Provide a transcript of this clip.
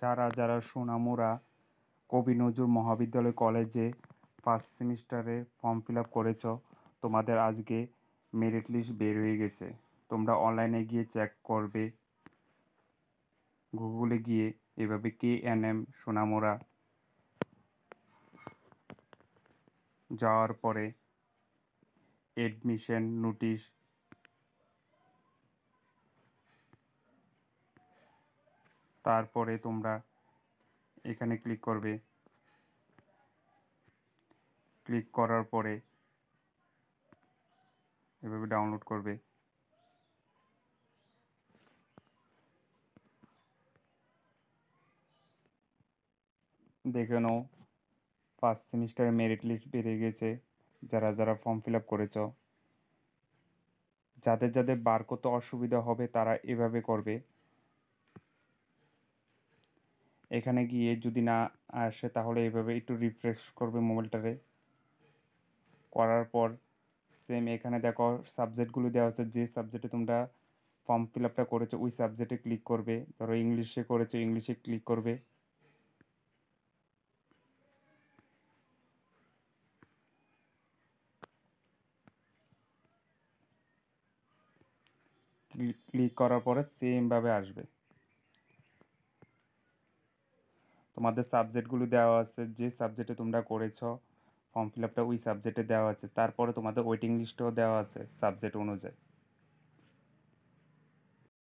যারা যারা সোনামুড়া কবি নজরুল মহাবিদ্যালয় কলেজে ফার্স্ট সেমিস্টারে ফর্ম ফিল আপ করেছ, তোমাদের আজকে মেরিট লিস্ট বের হয়ে গেছে। তোমরা অনলাইনে গিয়ে চেক করবে, গুগলে গিয়ে এভাবে KNM সোনামুড়া যাওয়ার পরে এডমিশন নোটিশ, তারপরে তোমরা এখানে ক্লিক করবে। ক্লিক করার পরে এভাবে ডাউনলোড করবে। দেখে নাও ফার্স্ট সেমিস্টারে মেরিট লিস্ট বেরিয়ে গেছে। যারা যারা ফর্ম ফিল আপ করেছ, যাদের যাদের বার করতে অসুবিধা হবে তারা এভাবে করবে। এখানে গিয়ে যদি না আসে তাহলে এভাবে একটু রিফ্রেশ করবে মোবাইলটারে। করার পর সেম এখানে দেখো সাবজেক্টগুলো দেওয়া আছে, যে সাবজেক্টে তোমরা ফর্ম ফিল আপটা করেছো ওই সাবজেক্টে ক্লিক করবে। ধরো ইংলিশে করেছো, ইংলিশে ক্লিক করবে। ক্লিক করার পরে সেমভাবে আসবে। তোমাদের সাবজেক্টগুলো দেওয়া আছে, যে সাবজেক্টে তোমরা করেছো ফর্ম ফিল আপটা ওই সাবজেক্টে দেওয়া আছে। তারপরে তোমাদের ওয়েটিং লিস্টও দেওয়া আছে সাবজেক্ট অনুযায়ী।